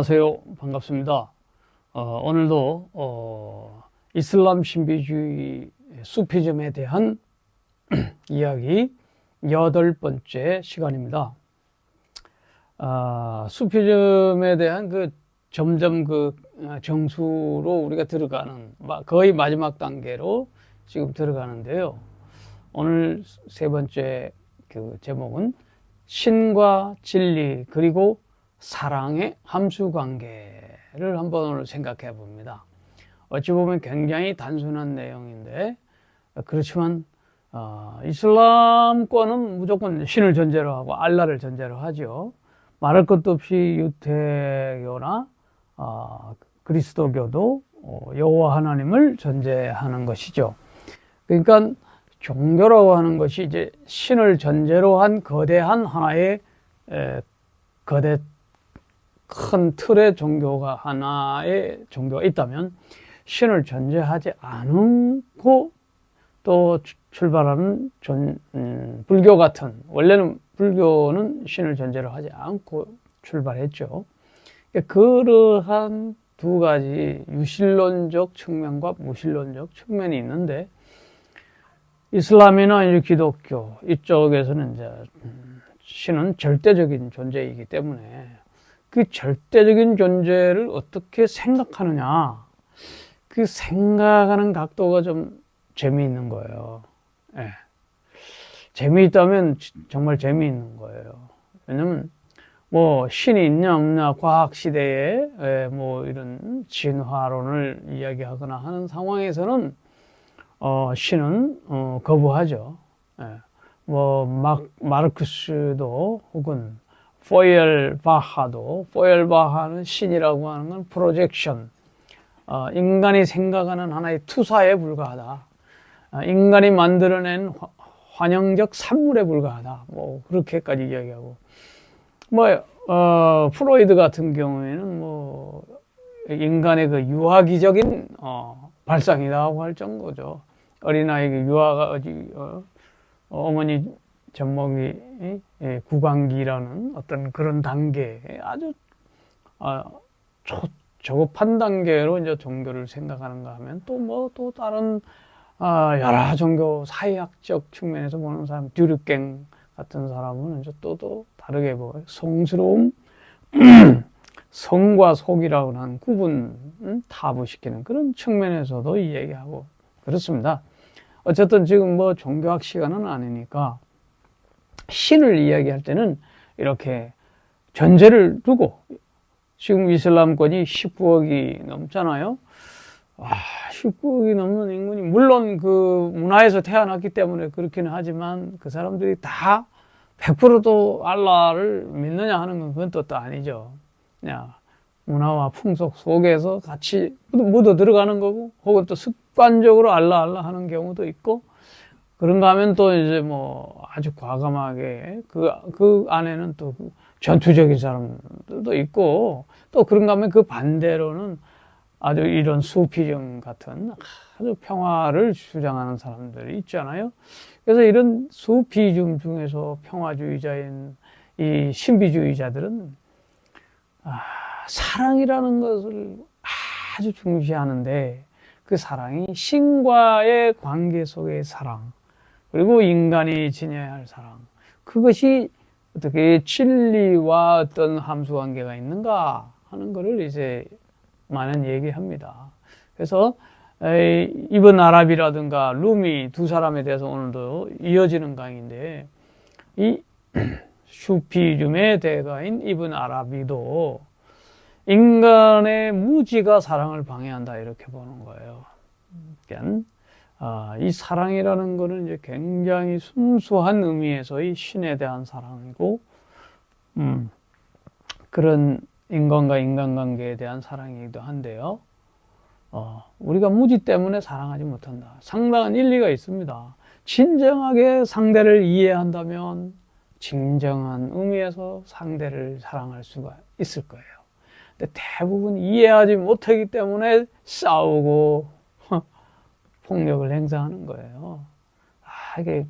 안녕하세요. 반갑습니다. 오늘도 이슬람 신비주의 수피즘에 대한 이야기 8번째 시간입니다. 수피즘에 대한 점점 정수로 우리가 들어가는 거의 마지막 단계로 지금 들어가는데요. 오늘 세 번째 제목은 신과 진리 그리고 사랑의 함수관계를 한번 오늘 생각해 봅니다. 어찌 보면 굉장히 단순한 내용인데 그렇지만 이슬람권은 무조건 신을 전제로 하고 알라를 전제로 하죠. 말할 것도 없이 유태교나 그리스도교도 여호와 하나님을 전제하는 것이죠. 그러니까 종교라고 하는 것이 이제 신을 전제로 한 거대한 하나의 거대 큰 틀의 종교가 하나의 종교가 있다면 신을 전제하지 않고 또 출발하는 불교 같은, 원래는 불교는 신을 전제로 하지 않고 출발했죠. 그러한 두 가지 유실론적 측면과 무실론적 측면이 있는데 이슬람이나 이제 기독교 이쪽에서는 이제 신은 절대적인 존재이기 때문에 그 절대적인 존재를 어떻게 생각하느냐, 그 생각하는 각도가 좀 재미있는 거예요. 예. 재미있다면 정말 재미있는 거예요. 왜냐면 신이 있냐 없냐 과학 시대에 이런 진화론을 이야기하거나 하는 상황에서는 신은 거부하죠. 예. 마르크스도 혹은 포열바하는 신이라고 하는 건 프로젝션, 인간이 생각하는 하나의 투사에 불과하다. 인간이 만들어낸 환영적 산물에 불과하다. 그렇게까지 이야기하고. 프로이드 같은 경우에는 인간의 그 유아기적인 발상이라고 할 정도죠. 어린아이에게 유아가 어머니 젖먹이 구강기라는 어떤 그런 단계에 아주 저급한 단계로 이제 종교를 생각하는가 하면 또 다른 여러 종교 사회학적 측면에서 보는 사람, 듀르갱 같은 사람은 이제 또 다르게 보여요. 성스러움, 성과 속이라고 하는 구분 타부시키는 그런 측면에서도 이 얘기하고 그렇습니다. 어쨌든 지금 종교학 시간은 아니니까 신을 이야기할 때는 이렇게 전제를 두고, 지금 이슬람권이 19억이 넘잖아요. 19억이 넘는 인구니, 물론 그 문화에서 태어났기 때문에 그렇기는 하지만 그 사람들이 다 100%도 알라를 믿느냐 하는 건 그건 또 아니죠. 그냥 문화와 풍속 속에서 같이 묻어 들어가는 거고, 혹은 또 습관적으로 알라 하는 경우도 있고, 그런가 하면 또 이제 아주 과감하게 그 안에는 또 전투적인 사람들도 있고, 또 그런가 하면 그 반대로는 아주 이런 수피즘 같은 아주 평화를 주장하는 사람들이 있잖아요. 그래서 이런 수피즘 중에서 평화주의자인 이 신비주의자들은 사랑이라는 것을 아주 중시하는데, 그 사랑이 신과의 관계 속의 사랑, 그리고 인간이 지녀야 할 사랑, 그것이 어떻게 진리와 어떤 함수관계가 있는가 하는 것을 이제 많은 얘기합니다. 그래서 이브н 아랍이라든가 루미 두 사람에 대해서 오늘도 이어지는 강의인데, 이 슈피즘의 대가인 이브n 아랍이도 인간의 무지가 사랑을 방해한다 이렇게 보는 거예요. 그러니까 이 사랑이라는 것은 이제 굉장히 순수한 의미에서의 신에 대한 사랑이고, 그런 인간과 인간관계에 대한 사랑이기도 한데요. 우리가 무지 때문에 사랑하지 못한다. 상당한 일리가 있습니다. 진정하게 상대를 이해한다면 진정한 의미에서 상대를 사랑할 수가 있을 거예요. 근데 대부분 이해하지 못하기 때문에 싸우고 폭력을 행사하는 거예요. 이게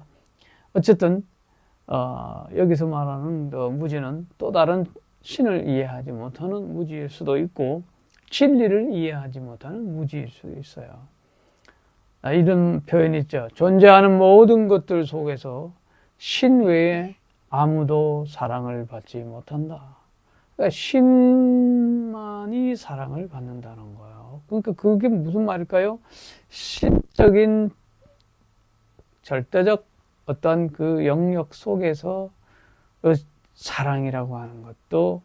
어쨌든 여기서 말하는 무지는 또 다른 신을 이해하지 못하는 무지일 수도 있고 진리를 이해하지 못하는 무지일 수도 있어요. 이런 표현이 있죠. 존재하는 모든 것들 속에서 신 외에 아무도 사랑을 받지 못한다. 그러니까 신만이 사랑을 받는다는 거예요. 그러니까 그게 무슨 말일까요? 신적인 절대적 어떤 그 영역 속에서 사랑이라고 하는 것도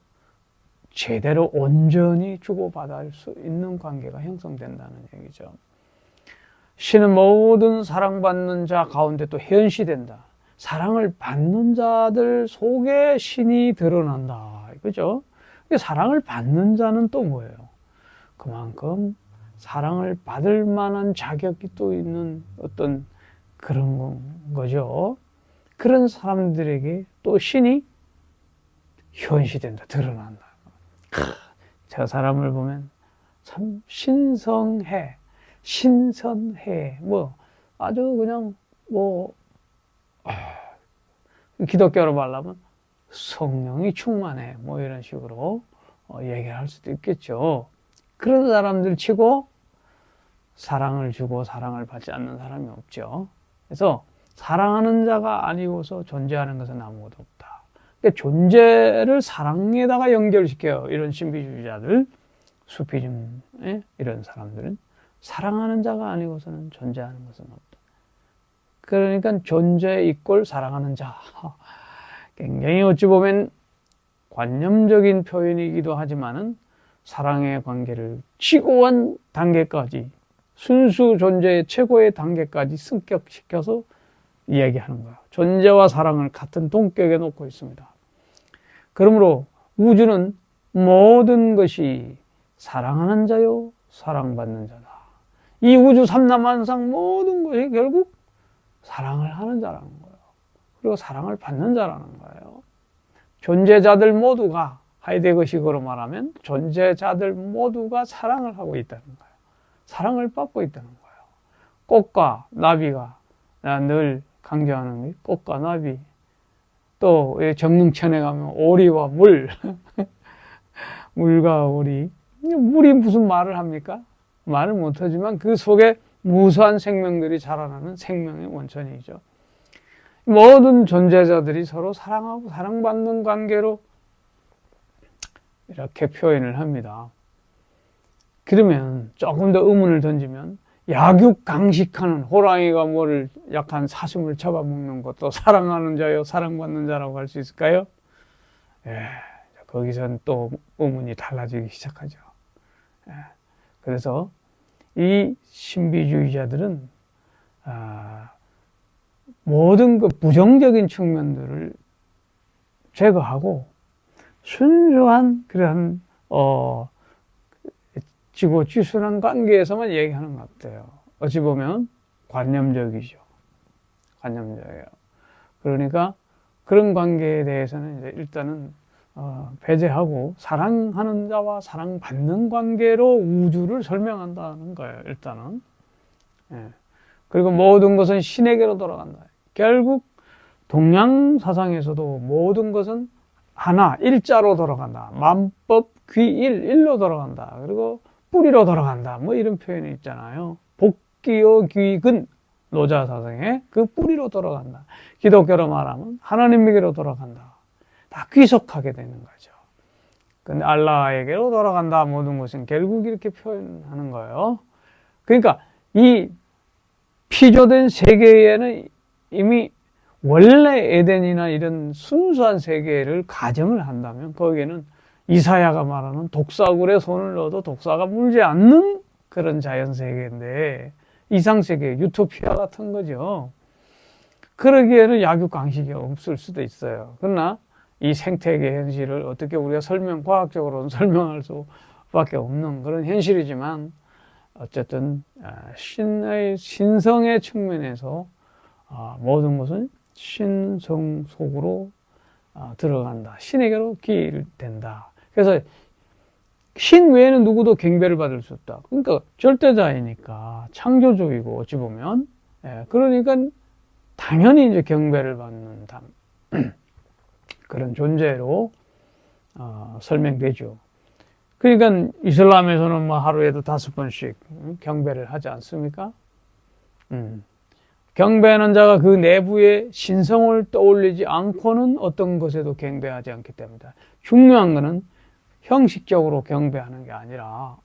제대로 온전히 주고받을 수 있는 관계가 형성된다는 얘기죠. 신은 모든 사랑받는 자 가운데 또 현시된다. 사랑을 받는 자들 속에 신이 드러난다. 그죠? 사랑을 받는 자는 또 뭐예요? 그만큼 사랑을 받을 만한 자격이 또 있는 어떤 그런 거죠. 그런 사람들에게 또 신이 현시된다, 드러난다. 저 사람을 보면 참 신성해, 신선해, 아주 그냥 기독교로 말하면 성령이 충만해, 이런 식으로 얘기를 할 수도 있겠죠. 그런 사람들 치고 사랑을 주고 사랑을 받지 않는 사람이 없죠. 그래서 사랑하는 자가 아니고서 존재하는 것은 아무것도 없다. 그러니까 존재를 사랑에다가 연결시켜요. 이런 신비주의자들, 수피즘 이런 사람들은 사랑하는 자가 아니고서는 존재하는 것은 없다. 그러니까 존재 이꼴 사랑하는 자. 굉장히 어찌 보면 관념적인 표현이기도 하지만은 사랑의 관계를 지고한 단계까지 순수 존재의 최고의 단계까지 승격시켜서 이야기하는 거예요. 존재와 사랑을 같은 동격에 놓고 있습니다. 그러므로 우주는 모든 것이 사랑하는 자요, 사랑받는 자다. 이 우주 삼라만상 모든 것이 결국 사랑을 하는 자라는 거예요. 그리고 사랑을 받는 자라는 거예요. 존재자들 모두가 하이데거식으로 말하면 존재자들 모두가 사랑을 하고 있다는 거예요. 사랑을 받고 있다는 거예요. 꽃과 나비가 늘 강조하는 게 꽃과 나비, 또 정릉천에 가면 오리와 물, 물과 오리. 물이 무슨 말을 합니까? 말을 못하지만 그 속에 무수한 생명들이 자라나는 생명의 원천이죠. 모든 존재자들이 서로 사랑하고 사랑받는 관계로 이렇게 표현을 합니다. 그러면 조금 더 의문을 던지면 약육강식하는 호랑이가 뭐를 약한 사슴을 잡아먹는 것도 사랑하는 자요, 사랑받는 자라고 할 수 있을까요? 거기선 또 의문이 달라지기 시작하죠. 그래서 이 신비주의자들은 모든 그 부정적인 측면들을 제거하고 순수한 그런 지고지순한 관계에서만 얘기하는 것 같아요. 어찌 보면 관념적이죠. 관념적이에요. 그러니까 그런 관계에 대해서는 이제 일단은 배제하고 사랑하는 자와 사랑받는 관계로 우주를 설명한다는 거예요. 일단은. 그리고 모든 것은 신에게로 돌아간다. 결국 동양 사상에서도 모든 것은 하나, 일자로 돌아간다. 만법, 귀일, 일로 돌아간다. 그리고 뿌리로 돌아간다. 이런 표현이 있잖아요. 복귀요 귀근, 노자 사상의 그 뿌리로 돌아간다. 기독교로 말하면 하나님에게로 돌아간다. 다 귀속하게 되는 거죠. 근데 알라에게로 돌아간다. 모든 것은 결국 이렇게 표현하는 거예요. 그러니까 이 피조된 세계에는 이미 원래 에덴이나 이런 순수한 세계를 가정을 한다면 거기에는 이사야가 말하는 독사굴에 손을 넣어도 독사가 물지 않는 그런 자연세계인데 이상세계, 유토피아 같은 거죠. 그러기에는 약육강식이 없을 수도 있어요. 그러나 이 생태계 현실을 어떻게 우리가 과학적으로는 설명할 수밖에 없는 그런 현실이지만 어쨌든 신성의 측면에서 모든 것은 신성 속으로 들어간다. 신에게로 기일된다. 그래서 신 외에는 누구도 경배를 받을 수 없다. 그러니까 절대자이니까 창조주이고 어찌 보면 그러니까 당연히 이제 경배를 받는 그런 존재로 설명되죠. 그러니까 이슬람에서는 뭐 하루에도 5번씩 경배를 하지 않습니까? 경배하는 자가 그 내부의 신성을 떠올리지 않고는 어떤 것에도 경배하지 않기 때문이다. 중요한 것은 형식적으로 경배하는 게 아니라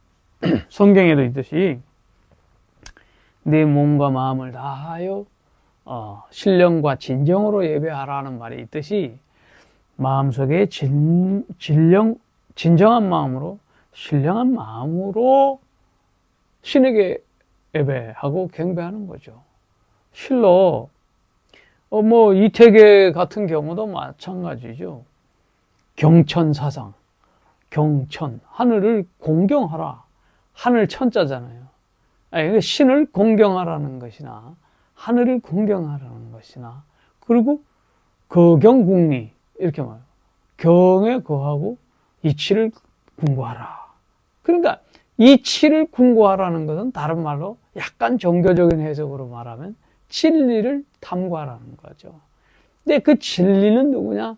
성경에도 있듯이 내 몸과 마음을 다하여 신령과 진정으로 예배하라는 말이 있듯이 마음속에 진정한 마음으로 신령한 마음으로 신에게 예배하고 경배하는 거죠. 실로 뭐 이태계 같은 경우도 마찬가지죠. 경천사상, 경천, 하늘을 공경하라. 하늘 천자잖아요. 아니, 신을 공경하라는 것이나 하늘을 공경하라는 것이나 그리고 거경궁리 이렇게 말해요. 경에 거하고 이치를 궁구하라. 그러니까 이치를 궁구하라는 것은 다른 말로 약간 종교적인 해석으로 말하면 진리를 탐구하라는 거죠. 근데 그 진리는 누구냐?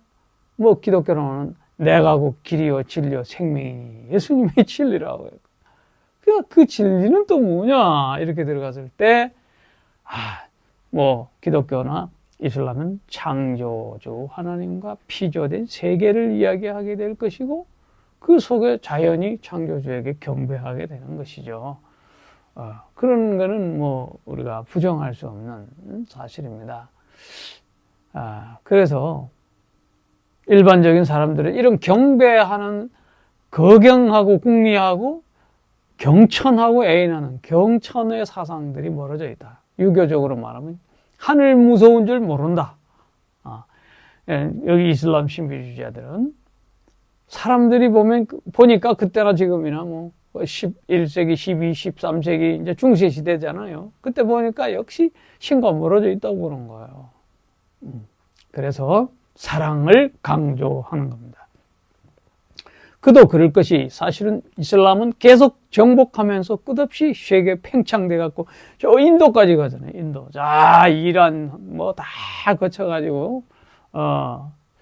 뭐 기독교로는 내가 곧 길이요 진리요 생명이니 예수님의 진리라고 해요. 그러니까 그 진리는 또 뭐냐? 이렇게 들어갔을 때 뭐 기독교나 이슬람은 창조주 하나님과 피조된 세계를 이야기하게 될 것이고 그 속에 자연이 창조주에게 경배하게 되는 것이죠. 그런 거는 뭐 우리가 부정할 수 없는 사실입니다. 그래서 일반적인 사람들은 이런 경배하는 거경하고 궁리하고 경천하고 애인하는 경천의 사상들이 멀어져 있다. 유교적으로 말하면 하늘 무서운 줄 모른다. 여기 이슬람 신비주의자들은 사람들이 보니까 그때나 지금이나 뭐 11세기, 12, 13세기 이제 중세 시대잖아요. 그때 보니까 역시 신과 멀어져 있다고 그런 거예요. 그래서 사랑을 강조하는 겁니다. 그도 그럴 것이 사실은 이슬람은 계속 정복하면서 끝없이 세계 팽창돼 갖고 저 인도까지 가잖아요. 인도. 자, 이란 뭐 다 거쳐가지고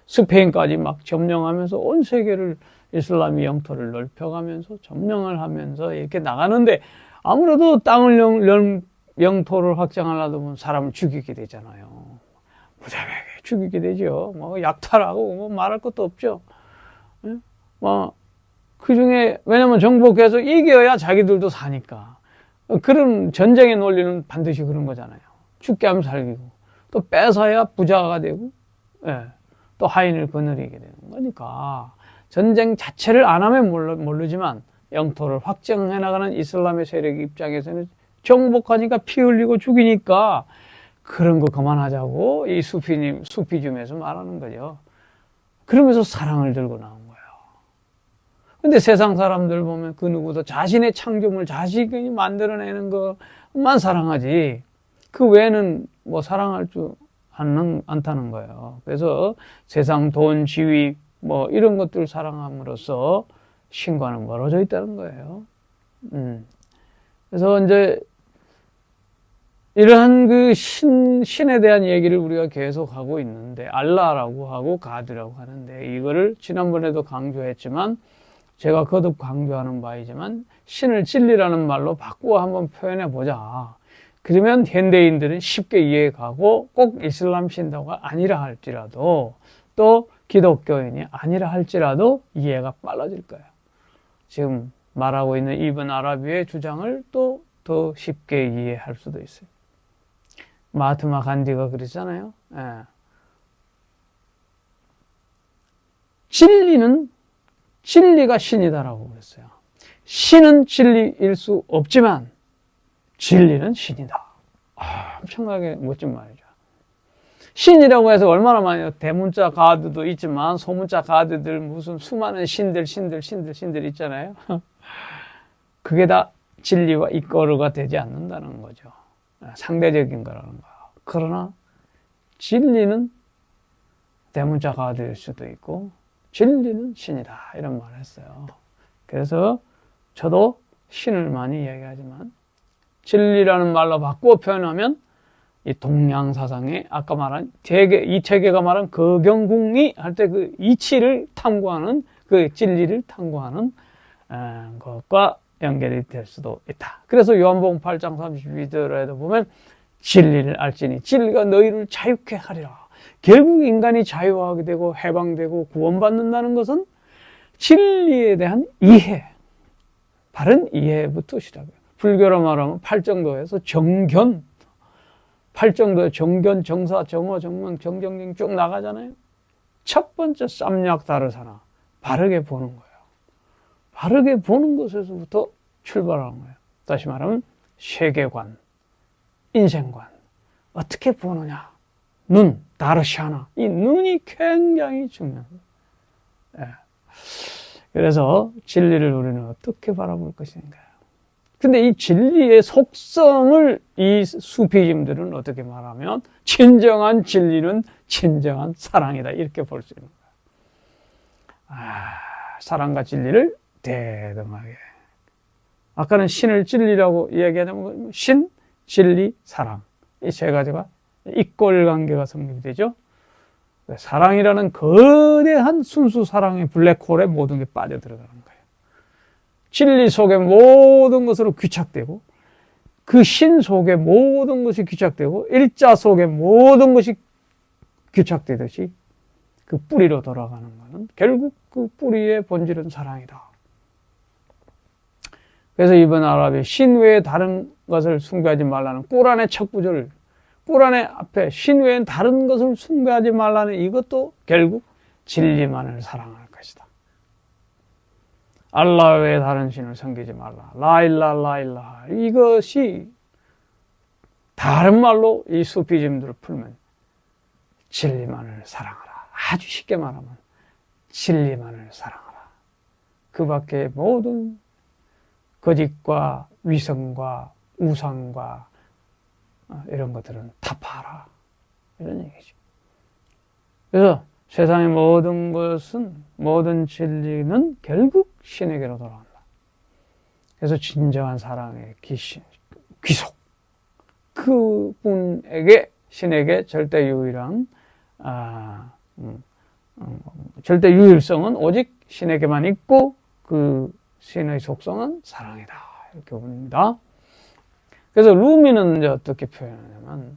스페인까지 막 점령하면서 온 세계를 이슬람이 영토를 넓혀가면서 점령을 하면서 이렇게 나가는데 아무래도 땅을 영토를 확장하려다 보면 사람을 죽이게 되잖아요. 무자비하게 죽이게 되죠. 뭐 약탈하고 뭐 말할 것도 없죠. 뭐 그 중에 왜냐면 정복해서 이겨야 자기들도 사니까 그런 전쟁의 논리는 반드시 그런 거잖아요. 죽게 하면 살기고 또 뺏어야 부자가 되고 또 하인을 거느리게 되는 거니까 전쟁 자체를 안 하면 모르지만 영토를 확장해 나가는 이슬람의 세력 입장에서는 정복하니까 피 흘리고 죽이니까 그런 거 그만하자고 이 수피즘에서 말하는 거죠. 그러면서 사랑을 들고 나온 거예요. 근데 세상 사람들 보면 그 누구도 자신의 창조물 자신이 만들어내는 것만 사랑하지 그 외에는 뭐 사랑할 줄 않다는 거예요. 그래서 세상 돈, 지위 뭐 이런 것들 사랑함으로써 신과는 멀어져 있다는 거예요. 그래서 이제 이러한 그 신에 대한 얘기를 우리가 계속 하고 있는데 알라라고 하고 가드라고 하는데 이거를 지난번에도 강조했지만 제가 거듭 강조하는 바이지만 신을 진리라는 말로 바꾸어 한번 표현해 보자. 그러면 현대인들은 쉽게 이해가고 꼭 이슬람 신도가 아니라 할지라도 또 기독교인이 아니라 할지라도 이해가 빨라질 거예요. 지금 말하고 있는 이븐 아라비의 주장을 또 더 쉽게 이해할 수도 있어요. 마하트마 간디가 그랬잖아요. 진리가 신이다라고 그랬어요. 신은 진리일 수 없지만 진리는 신이다. 엄청나게 멋진 말이죠. 신이라고 해서 얼마나 많이 대문자 가드도 있지만 소문자 가드들 무슨 수많은 신들 있잖아요. 그게 다 진리와 이거르가 되지 않는다는 거죠. 상대적인 거라는 거예요. 그러나 진리는 대문자 가드일 수도 있고 진리는 신이다 이런 말을 했어요. 그래서 저도 신을 많이 이야기하지만 진리라는 말로 바꾸어 표현하면 이 동양 사상의 아까 말한 이태계가 말한 거경궁리 할 때 그 이치를 탐구하는 그 진리를 탐구하는 것과 연결이 될 수도 있다. 그래서 요한복음 8장 32절에도 보면 진리를 알지니 진리가 너희를 자유케 하리라. 결국 인간이 자유하게 되고 해방되고 구원받는다는 것은 진리에 대한 이해, 바른 이해부터 시작해요. 불교로 말하면 팔정도에서 정견, 팔정도의 정견, 정사, 정어, 정명, 정정ling 쭉 나가잖아요. 첫 번째 쌈약다르사나, 바르게 보는 거예요. 바르게 보는 것에서부터 출발하는 거예요. 다시 말하면 세계관, 인생관, 어떻게 보느냐. 눈, 다르샤나, 이 눈이 굉장히 중요합니다. 예. 그래서 진리를 우리는 어떻게 바라볼 것인가. 근데 이 진리의 속성을 이 수피즘들은 어떻게 말하면 진정한 진리는 진정한 사랑이다. 이렇게 볼 수 있는 거예요. 사랑과 진리를 대등하게. 아까는 신을 진리라고 이야기하자면 신, 진리, 사랑. 이 세 가지가 이꼴관계가 성립이 되죠. 사랑이라는 거대한 순수 사랑의 블랙홀에 모든 게 빠져들어가는 거예요. 진리 속에 모든 것으로 귀착되고 그 신 속에 모든 것이 귀착되고 일자 속에 모든 것이 귀착되듯이 그 뿌리로 돌아가는 것은 결국 그 뿌리의 본질은 사랑이다. 그래서 이번 아랍이 신 외에 다른 것을 숭배하지 말라는 꾸란의 첫 구절, 꾸란의 앞에 신 외엔 다른 것을 숭배하지 말라는 이것도 결국 진리만을 사랑할 것이다. 알라 외에 다른 신을 섬기지 말라. 라일라 라일라. 이것이 다른 말로 이 수피즘들을 풀면 진리만을 사랑하라. 아주 쉽게 말하면 진리만을 사랑하라. 그 밖에 모든 거짓과 위선과 우상과 이런 것들은 다 봐라. 이런 얘기죠. 그래서 세상의 모든 것은, 모든 진리는 결국 신에게로 돌아간다. 그래서 진정한 사랑의 귀속. 그분에게, 신에게 절대 유일한, 절대 유일성은 오직 신에게만 있고 그 신의 속성은 사랑이다. 이렇게 봅니다. 그래서 루미는 이제 어떻게 표현하냐면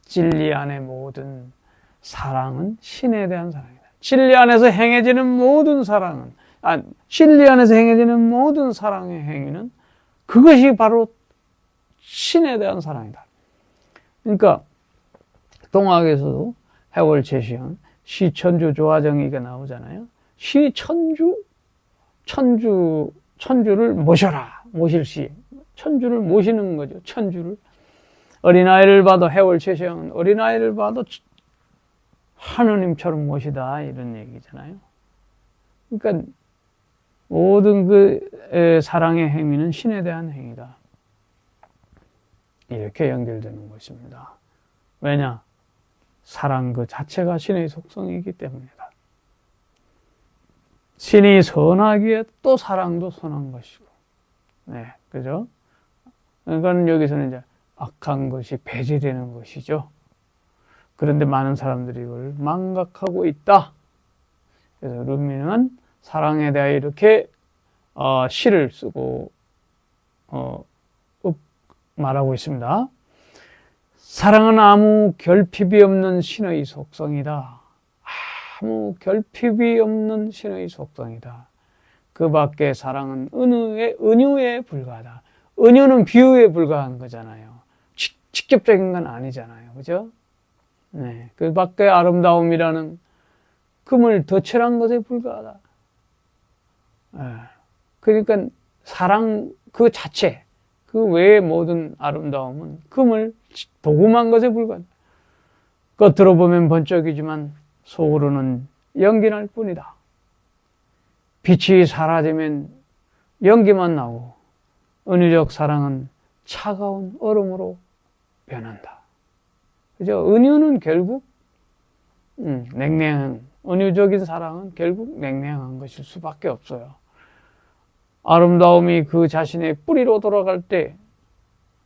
진리 안의 모든 사랑은 신에 대한 사랑이다. 진리 안에서 행해지는 모든 사랑은 진리 안에서 행해지는 모든 사랑의 행위는 그것이 바로 신에 대한 사랑이다. 그러니까 동학에서도 해월 제시형 시천주 조화정의가 나오잖아요. 천주를 모셔라. 모실 시. 천주를 모시는 거죠. 천주를. 어린아이를 봐도 해월 제시형은 어린아이를 봐도 하느님처럼 모시다. 이런 얘기잖아요. 그러니까 모든 그 사랑의 행위는 신에 대한 행위다. 이렇게 연결되는 것입니다. 왜냐? 사랑 그 자체가 신의 속성이기 때문이다. 신이 선하기에 또 사랑도 선한 것이고. 네, 그죠? 그러니까 여기서는 이제 악한 것이 배제되는 것이죠. 그런데 많은 사람들이 이걸 망각하고 있다. 그래서 룸미는 사랑에 대해 이렇게 시를 쓰고 말하고 있습니다. 사랑은 아무 결핍이 없는 신의 속성이다. 아무 결핍이 없는 신의 속성이다. 그 밖에 사랑은 은유에 불과하다. 은유는 비유에 불과한 거잖아요. 직접적인 건 아니잖아요. 그죠? 네. 그 밖에 아름다움이라는 금을 덧칠한 것에 불과하다. 네. 그러니까 사랑 그 자체, 그 외의 모든 아름다움은 금을 도금한 것에 불과하다. 겉으로 보면 번쩍이지만 속으로는 연기날 뿐이다. 빛이 사라지면 연기만 나고 은유적 사랑은 차가운 얼음으로 변한다. 그죠? 은유는 결국 냉랭한, 은유적인 사랑은 결국 냉랭한 것일 수밖에 없어요. 아름다움이 그 자신의 뿌리로 돌아갈 때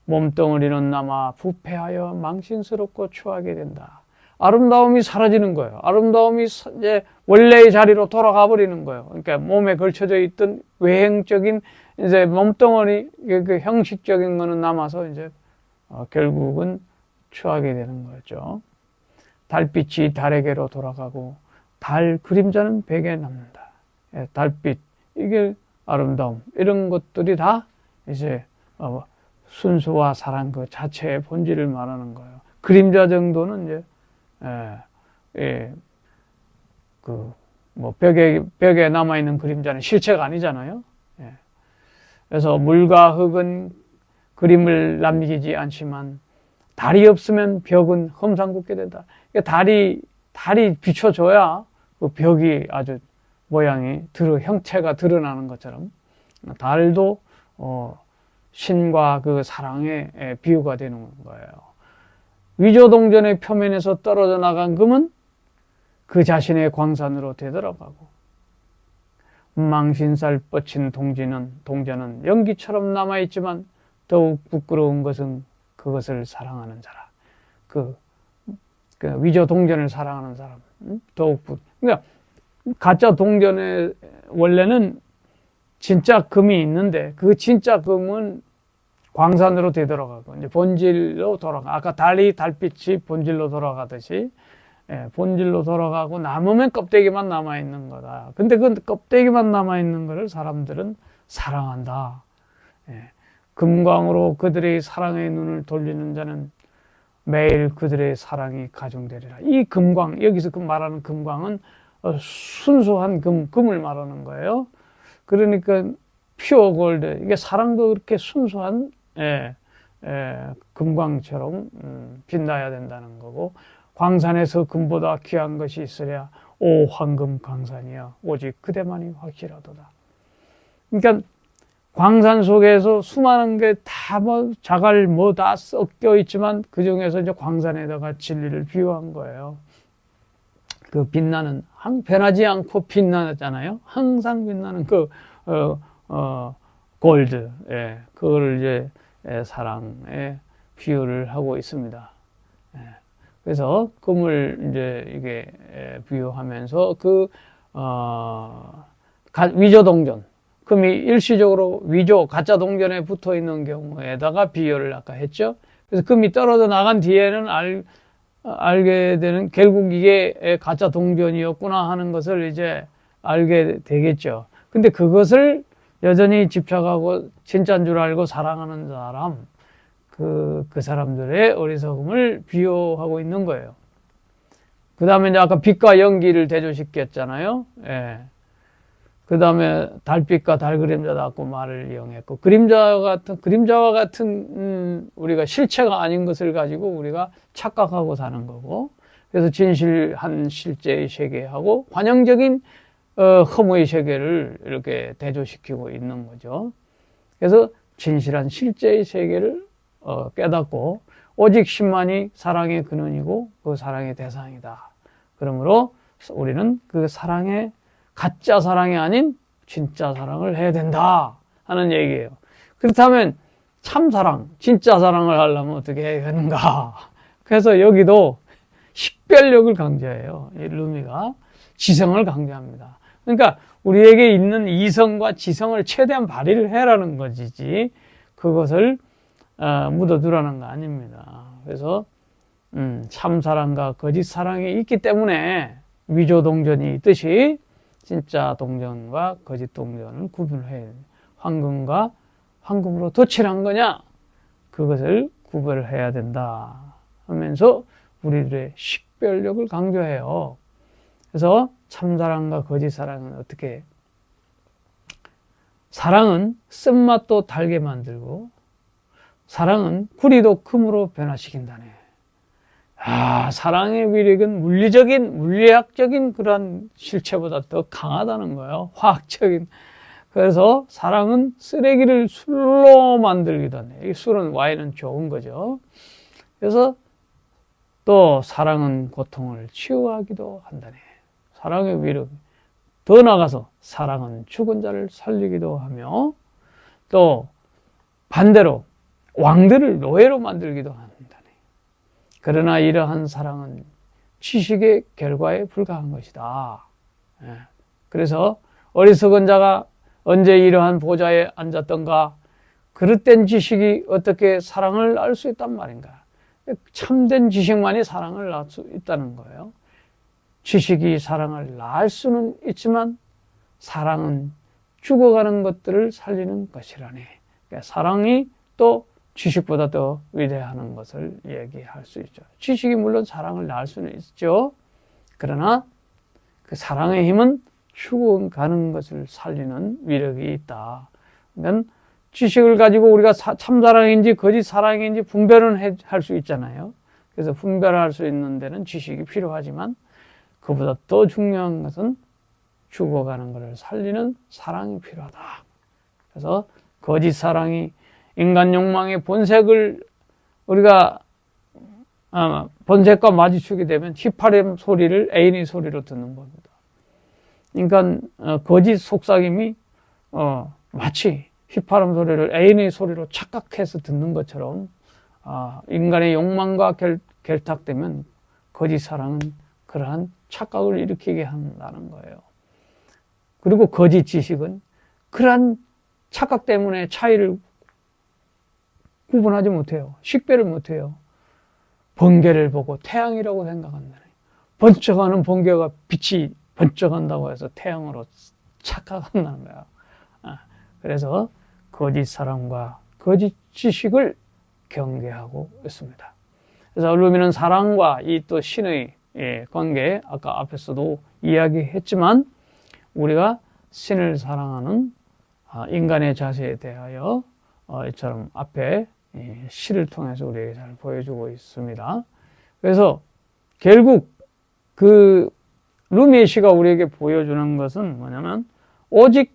몸뚱어리는 남아 부패하여 망신스럽고 추하게 된다. 아름다움이 사라지는 거예요. 아름다움이 이제 원래의 자리로 돌아가 버리는 거예요. 그러니까 몸에 걸쳐져 있던 외형적인 이제 몸뚱어리, 그 형식적인 거는 남아서 이제 결국은 추하게 되는 거죠. 달빛이 달에게로 돌아가고 달 그림자는 벽에 남는다. 달빛, 이게 아름다움, 이런 것들이 다 이제 순수와 사랑 그 자체의 본질을 말하는 거예요. 그림자 정도는 이제 벽에 남아있는 그림자는 실체가 아니잖아요. 그래서 물과 흙은 그림을 남기지 않지만 달이 없으면 벽은 험상궂게 된다. 달이 비춰줘야 그 벽이 아주 모양이 형체가 드러나는 것처럼 달도 신과 그 사랑의 비유가 되는 거예요. 위조동전의 표면에서 떨어져 나간 금은 그 자신의 광산으로 되돌아가고, 망신살 뻗친 동전은 연기처럼 남아있지만 더욱 부끄러운 것은 그것을 사랑하는 자라. 그 위조동전을 사랑하는 사람, 그러니까 가짜 동전의 원래는 진짜 금이 있는데 그 진짜 금은 광산으로 되돌아가고 이제 본질로 돌아가. 아까 달빛이 본질로 돌아가듯이 본질로 돌아가고 남으면 껍데기만 남아 있는 거다. 근데 그 껍데기만 남아 있는 거를 사람들은 사랑한다. 금광으로 그들의 사랑의 눈을 돌리는 자는 매일 그들의 사랑이 가중되리라. 이 금광, 여기서 말하는 금광은 순수한 금을 말하는 거예요. 그러니까 퓨어 골드, 이게 사랑도 그렇게 순수한 금광처럼 빛나야 된다는 거고, 광산에서 금보다 귀한 것이 있으랴 오 황금 광산이야 오직 그대만이 확실하도다. 그러니까 광산 속에서 수많은 게 다 자갈 다 섞여 있지만 그 중에서 이제 광산에다가 진리를 비유한 거예요. 그 빛나는, 변하지 않고 빛나잖아요. 항상 빛나는 골드, 그걸 이제 사랑에 비유를 하고 있습니다. 그래서 금을 이제 이게 비유하면서 위조 동전, 금이 일시적으로 가짜 동전에 붙어 있는 경우에다가 비유를 아까 했죠. 그래서 금이 떨어져 나간 뒤에는 알게 되는, 결국 이게 가짜 동전이었구나 하는 것을 이제 알게 되겠죠. 근데 그것을 여전히 집착하고 진짜인 줄 알고 사랑하는 사람, 그 사람들의 어리석음을 비유하고 있는 거예요. 그 다음에 이제 아까 빛과 연기를 대조시켰잖아요. 그 다음에 달빛과 달 그림자 닿고 말을 이용했고, 그림자와 같은 우리가 실체가 아닌 것을 가지고 우리가 착각하고 사는 거고, 그래서 진실한 실제의 세계하고 환영적인 허무의 세계를 이렇게 대조시키고 있는 거죠. 그래서 진실한 실제의 세계를 깨닫고 오직 신만이 사랑의 근원이고 그 사랑의 대상이다. 그러므로 우리는 그 사랑의 가짜 사랑이 아닌 진짜 사랑을 해야 된다 하는 얘기예요. 그렇다면 참 사랑, 진짜 사랑을 하려면 어떻게 해야 하는가? 그래서 여기도 식별력을 강조해요. 이 루미가 지성을 강조합니다. 그러니까 우리에게 있는 이성과 지성을 최대한 발휘를 해라는 것이지 그것을 묻어두라는 거 아닙니다. 그래서 참 사랑과 거짓 사랑이 있기 때문에 위조 동전이 있듯이 진짜 동전과 거짓 동전을 구분을 해야 돼요. 황금과 황금으로 덧칠한 거냐? 그것을 구별을 해야 된다 하면서 우리들의 식별력을 강조해요. 그래서 참사랑과 거짓 사랑은 어떻게? 사랑은 쓴맛도 달게 만들고 사랑은 구리도 금으로 변화시킨다네. 사랑의 위력은 물리학적인 그런 실체보다 더 강하다는 거예요. 화학적인. 그래서 사랑은 쓰레기를 술로 만들기도 하네. 이 술은 와인은 좋은 거죠. 그래서 또 사랑은 고통을 치유하기도 한다네. 사랑의 위력. 더 나아가서 사랑은 죽은 자를 살리기도 하며 또 반대로 왕들을 노예로 만들기도 한다네. 그러나 이러한 사랑은 지식의 결과에 불과한 것이다. 그래서 어리석은 자가 언제 이러한 보좌에 앉았던가, 그릇된 지식이 어떻게 사랑을 낳을 수 있단 말인가. 참된 지식만이 사랑을 낳을 수 있다는 거예요. 지식이 사랑을 낳을 수는 있지만 사랑은 죽어가는 것들을 살리는 것이라니. 그러니까 사랑이 또 지식보다 더 위대하는 것을 얘기할 수 있죠. 지식이 물론 사랑을 낳을 수는 있죠. 그러나 그 사랑의 힘은 죽어가는 것을 살리는 위력이 있다. 그러면 지식을 가지고 우리가 참사랑인지 거짓 사랑인지 분별은 할 수 있잖아요. 그래서 분별할 수 있는 데는 지식이 필요하지만 그보다 더 중요한 것은 죽어가는 것을 살리는 사랑이 필요하다. 그래서 거짓 사랑이 인간 욕망의 본색을 우리가 본색과 마주치게 되면 휘파람 소리를 애인의 소리로 듣는 겁니다. 그러니까 거짓 속삭임이 마치 휘파람 소리를 애인의 소리로 착각해서 듣는 것처럼 인간의 욕망과 결탁되면 거짓 사랑은 그러한 착각을 일으키게 한다는 거예요. 그리고 거짓 지식은 그러한 착각 때문에 차이를 구분하지 못해요. 식별을 못해요. 번개를 보고 태양이라고 생각한다. 번쩍하는 번개가 빛이 번쩍한다고 해서 태양으로 착각한다는 거야. 그래서 거짓 사랑과 거짓 지식을 경계하고 있습니다. 그래서 루미는 사랑과 이 또 신의 관계, 아까 앞에서도 이야기했지만 우리가 신을 사랑하는 인간의 자세에 대하여 이처럼 앞에 시를 통해서 우리에게 잘 보여주고 있습니다. 그래서 결국 그 루미의 시가 우리에게 보여주는 것은 뭐냐면 오직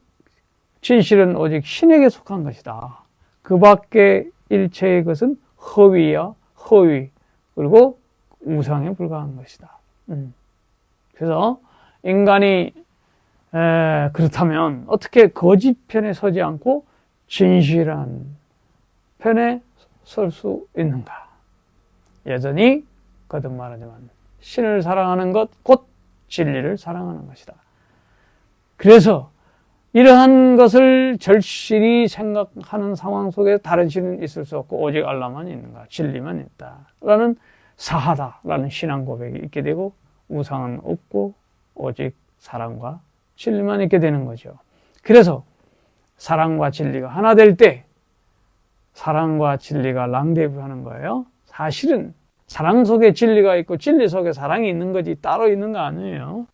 진실은 오직 신에게 속한 것이다. 그 밖에 일체의 것은 허위야 허위, 그리고 우상에 불과한 것이다. 그래서 인간이 그렇다면 어떻게 거짓 편에 서지 않고 진실한 편에 설 수 있는가? 여전히 거듭 말하지만 신을 사랑하는 것 곧 진리를 사랑하는 것이다. 그래서 이러한 것을 절실히 생각하는 상황 속에 다른 신은 있을 수 없고 오직 알라만 있는가, 진리만 있다 라는 사하다라는 신앙 고백이 있게 되고 우상은 없고 오직 사랑과 진리만 있게 되는 거죠. 그래서 사랑과 진리가 하나 될 때 사랑과 진리가 랑데부하는 거예요. 사실은 사랑 속에 진리가 있고 진리 속에 사랑이 있는 거지 따로 있는 거 아니에요.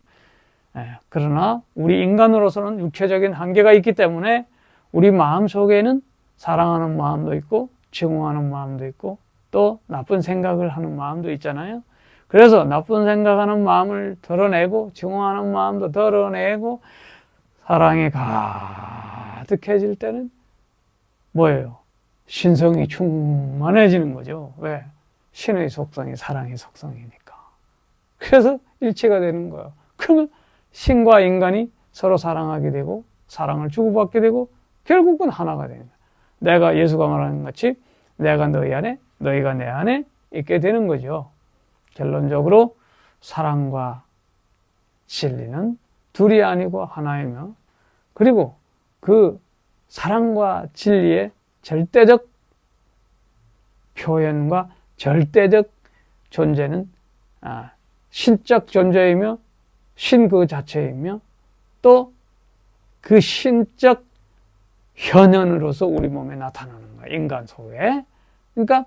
그러나 우리 인간으로서는 육체적인 한계가 있기 때문에 우리 마음 속에는 사랑하는 마음도 있고 증오하는 마음도 있고 또 나쁜 생각을 하는 마음도 있잖아요. 그래서 나쁜 생각하는 마음을 드러내고 증오하는 마음도 드러내고 사랑이 가득해질 때는 뭐예요? 신성이 충만해지는 거죠. 왜? 신의 속성이 사랑의 속성이니까. 그래서 일체가 되는 거예요. 그러면 신과 인간이 서로 사랑하게 되고 사랑을 주고받게 되고 결국은 하나가 되는 거예요. 내가 예수가 말하는 것 같이 내가 너희 안에 너희가 내 안에 있게 되는 거죠. 결론적으로 사랑과 진리는 둘이 아니고 하나이며 그리고 그 사랑과 진리의 절대적 표현과 절대적 존재는 신적 존재이며 신 그 자체이며 또 그 신적 현현으로서 우리 몸에 나타나는 거예요. 인간 속에. 그러니까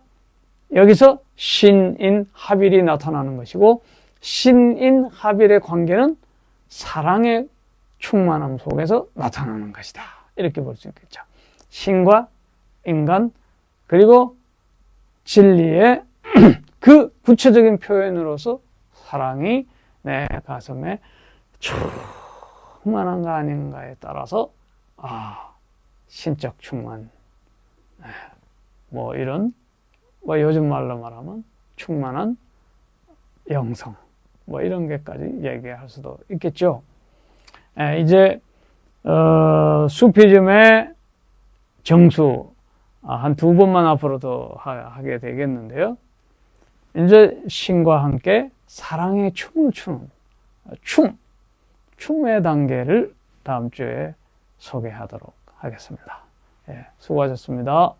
여기서 신인 하빌이 나타나는 것이고 신인 하빌의 관계는 사랑의 충만함 속에서 나타나는 것이다. 이렇게 볼 수 있겠죠. 신과 인간 그리고 진리의 그 구체적인 표현으로서 사랑이 내 가슴에 충만한가 아닌가에 따라서 신적 충만 뭐 이런 뭐 요즘 말로 말하면 충만한 영성 뭐 이런 게까지 얘기할 수도 있겠죠. 이제 수피즘의 정수 한 2번만 앞으로 더 하게 되겠는데요. 이제 신과 함께 사랑의 춤을 추는 춤의 단계를 다음 주에 소개하도록 하겠습니다. 예, 수고하셨습니다.